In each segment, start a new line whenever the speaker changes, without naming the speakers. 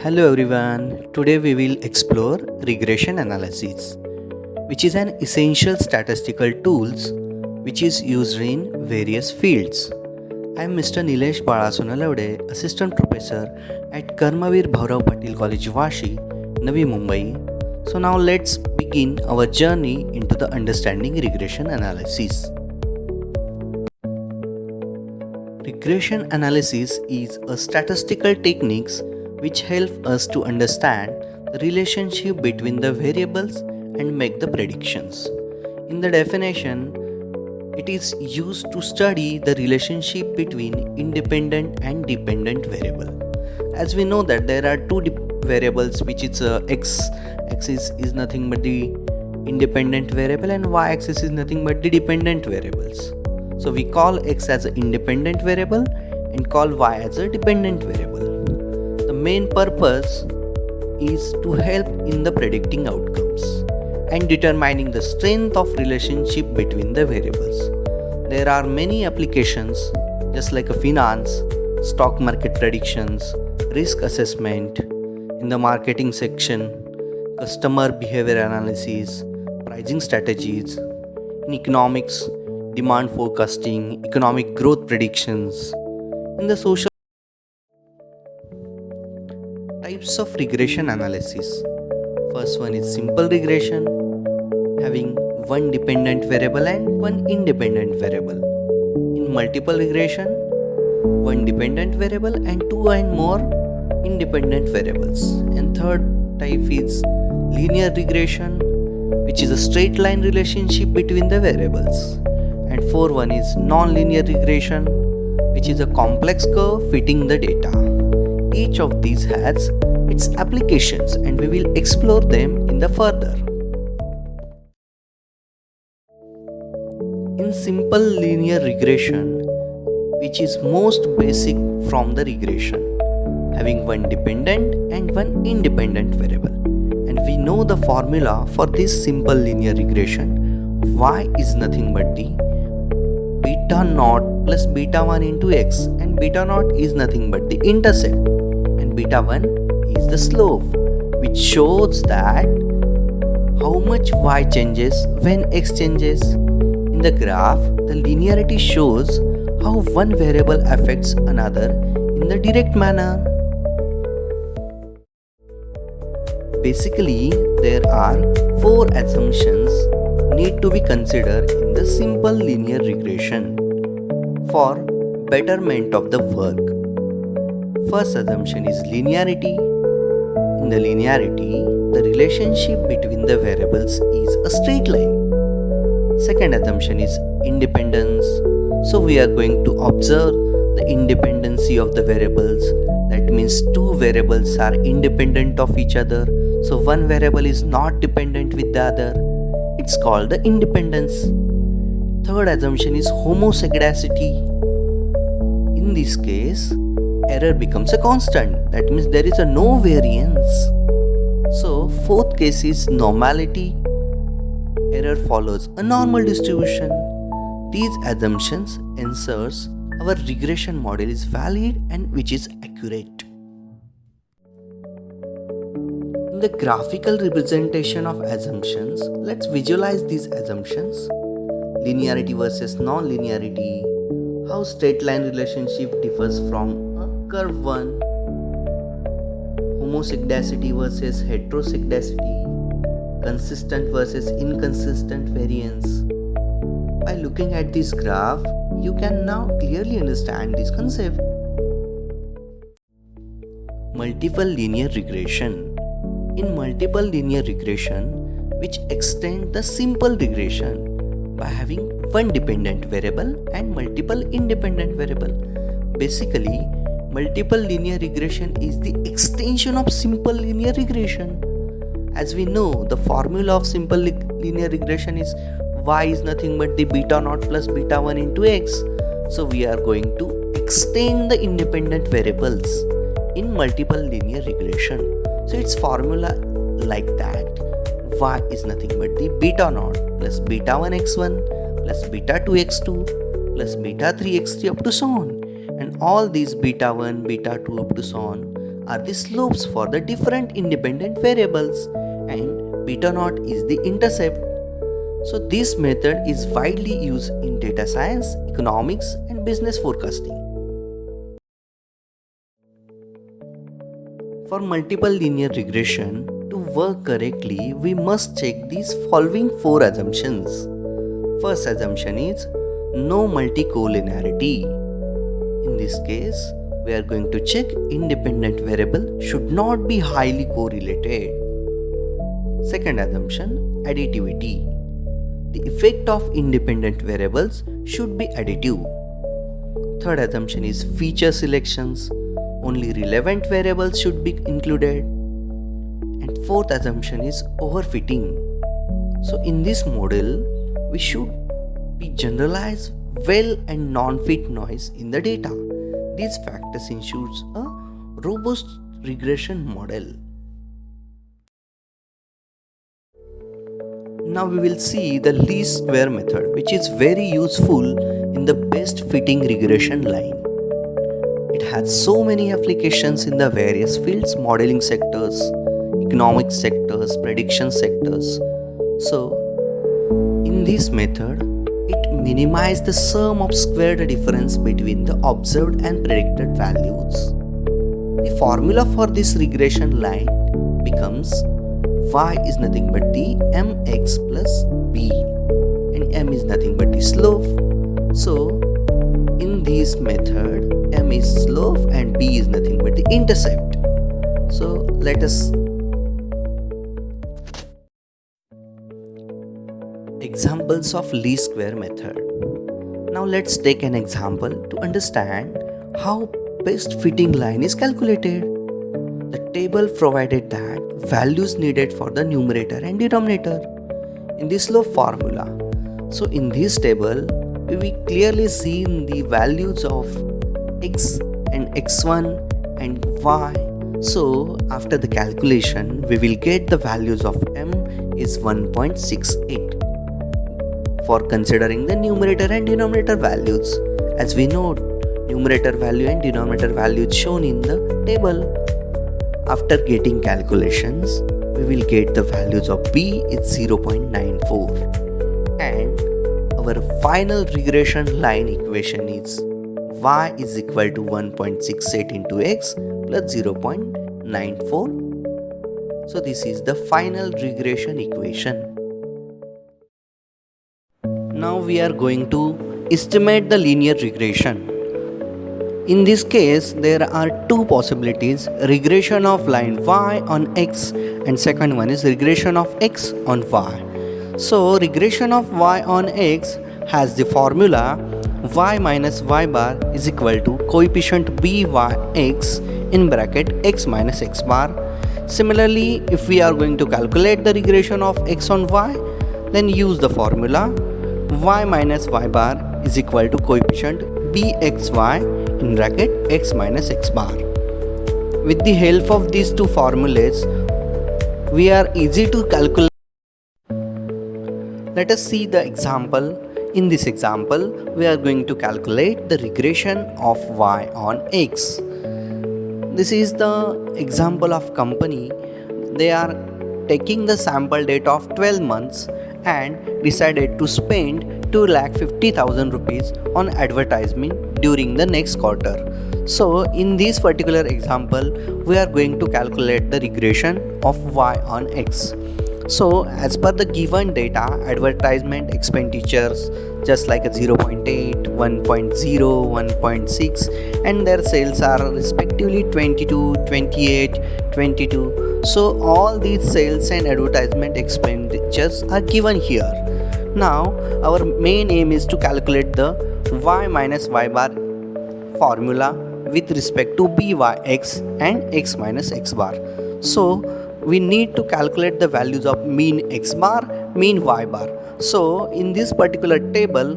Hello everyone. Today we will explore regression analysis, which is an essential statistical tools which is used in various fields. I am Mr. Nilesh Balasonalavde, Assistant Professor at Karmavir Bhaurav Patil College, Vashi, Navi Mumbai. So now let's begin our journey into the understanding regression analysis. Regression analysis is a statistical techniques which help us to understand the relationship between the variables and make the predictions. In the definition, it is used to study the relationship between independent and dependent variable. As we know that there are two variables, which is x axis is nothing but the independent variable and y axis is nothing but the dependent variables. So we call x as an independent variable and call y as a dependent variable. The main purpose is to help in the predicting outcomes and determining the strength of relationship between the variables. There are many applications just like a finance, stock market predictions, risk assessment, in the marketing section, customer behavior analysis, pricing strategies, in economics, demand forecasting, economic growth predictions, in the social types of regression analysis. First one is simple regression, having one dependent variable and one independent variable. In multiple regression, one dependent variable and two and more independent variables. And third type is linear regression, which is a straight line relationship between the variables. And fourth one is non-linear regression, which is a complex curve fitting the data. Each of these has its applications and we will explore them in the further. In simple linear regression, which is most basic from the regression, having one dependent and one independent variable. And we know the formula for this simple linear regression. Y is nothing but the beta naught plus beta 1 into x, and beta naught is nothing but the intercept and beta 1 is the slope, which shows that how much y changes when x changes. In the graph, the linearity shows how one variable affects another in the direct manner. Basically, there are four assumptions need to be considered in the simple linear regression for betterment of the work. First assumption is linearity. In the linearity, the relationship between the variables is a straight line. Second assumption is independence. So we are going to observe the independency of the variables. That means two variables are independent of each other. So one variable is not dependent with the other. It's called the independence. Third assumption is homozygosity. In this case, error becomes a constant. That means there is a no variance. So fourth case is normality. Error follows a normal distribution. These assumptions ensures our regression model is valid and which is accurate. In the graphical representation of assumptions, let's visualize these assumptions. Linearity versus non-linearity, how straight line relationship differs from a curve one, homozygosity versus heterozygosity, consistent versus inconsistent variance. By looking at this graph, you can now clearly understand this concept. Multiple linear regression. In multiple linear regression, which extend the simple regression by having one dependent variable and multiple independent variable. Basically, multiple linear regression is the extension of simple linear regression. As we know, the formula of simple linear regression is y is nothing but the beta naught plus beta 1 into x. So we are going to extend the independent variables in multiple linear regression. So its formula like that. Y is nothing but the beta naught plus beta 1 x1 plus beta 2 x2 plus beta 3 x3 up to so on. And all these beta 1, beta 2 up to so on are the slopes for the different independent variables, and beta naught is the intercept. So this method is widely used in data science, economics, and business forecasting. For multiple linear regression, to work correctly, we must check these following 4 assumptions. First assumption is no multicollinearity. In this case, we are going to check independent variable should not be highly correlated. Second assumption, additivity. The effect of independent variables should be additive. Third assumption is feature selections. Only relevant variables should be included. And fourth assumption is overfitting. So in this model, we should be generalize well and non-fit noise in the data. These factors ensures a robust regression model. Now we will see the least square method, which is very useful in the best fitting regression line. It has so many applications in the various fields, modeling sectors, economic sectors, prediction sectors. So in this method, it minimizes the sum of squared difference between the observed and predicted values. The formula for this regression line becomes y is nothing but the mx plus b, and m is nothing but the slope. So in this method, m is slope and b is nothing but the intercept. So let us examples of least square method. Now let's take an example to understand how best fitting line is calculated. The table provided that values needed for the numerator and denominator in the slope formula. So in this table, we clearly see the values of x and x1 and y. So after the calculation, we will get the values of m is 1.68 for considering the numerator and denominator values. As we know, numerator value and denominator value is shown in the table. After getting calculations, we will get the values of b is 0.94, and our final regression line equation is y is equal to 1.68 into x plus 0.94. So this is the final regression equation. Now we are going to estimate the linear regression. In this case, there are two possibilities: regression of line y on x, and second one is regression of x on y. So regression of y on x has the formula y minus y bar is equal to coefficient byx in bracket x minus x bar. Similarly, if we are going to calculate the regression of x on y, then use the formula y minus y bar is equal to coefficient bxy in bracket x minus x bar. With the help of these two formulas, we are easy to calculate. Let us see the example. In this example, we are going to calculate the regression of y on x. This is the example of company. They are taking the sample data of 12 months and decided to spend 2,50,000 rupees on advertisement during the next quarter. So in this particular example, we are going to calculate the regression of y on x. So as per the given data, advertisement expenditures just like a 0.8, 1.0, 1.6, and their sales are respectively 22, 28, 22. So all these sales and advertisement expenditures are given here. Now our main aim is to calculate the y minus y bar formula with respect to byx and x minus x bar. So we need to calculate the values of mean x bar, mean y bar. So in this particular table,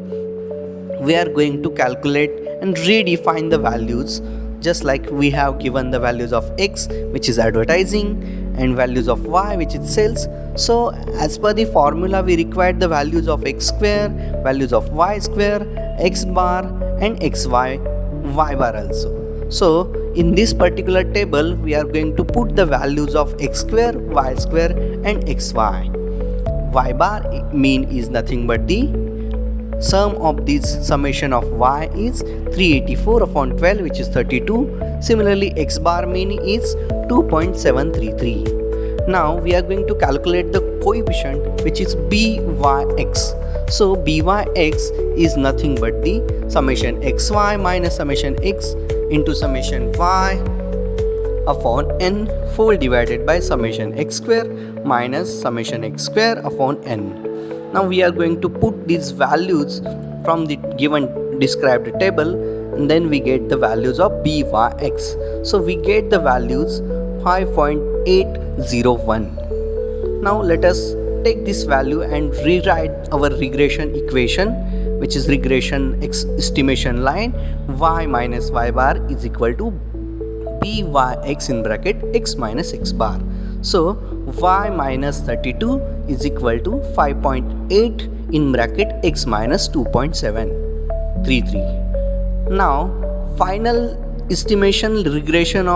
we are going to calculate and redefine the values, just like we have given the values of x, which is advertising, and values of y, which is sales. So as per the formula, we required the values of x square, values of y square, x bar and xy, y bar also. So In this particular table, we are going to put the values of x square, y square and xy. Y bar mean is nothing but the sum of this summation of y is 384 upon 12, which is 32. Similarly, x bar mean is 2.733. Now we are going to calculate the coefficient, which is byx. So byx is nothing but the summation xy minus summation x into summation y upon n whole divided by summation x square minus summation x square upon n. Now we are going to put these values from the given described table, and then we get the values of byx. So we get the values 5.801. Now let us take this value and rewrite our regression equation, which is regression estimation line. Y minus y bar is equal to byx in bracket x minus x bar. So y minus 32 is equal to 5.8 in bracket x minus 2.733. Now final estimation regression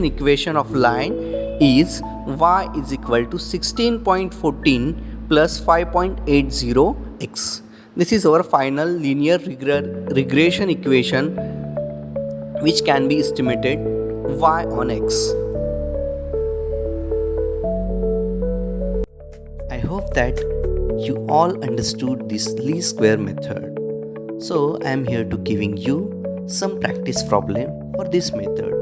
equation of line is y is equal to 16.14 plus 5.80x. This is our final linear regression equation, which can be estimated y on x. I hope that you all understood this least square method. So I am here to giving you some practice problem for this method,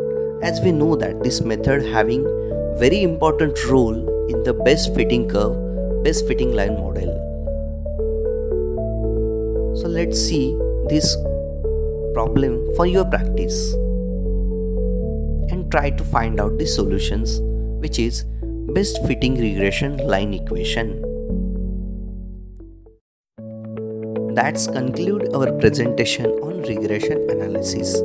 as we know that this method having very important role in the best fitting curve, best fitting line model. So let's see this problem for your practice and try to find out the solutions, which is best fitting regression line equation. That's conclude our presentation on regression analysis.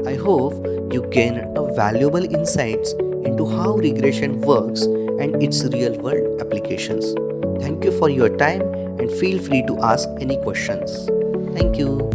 I hope you gain a valuable insights into how regression works and its real world applications. Thank you for your time and feel free to ask any questions. Thank you.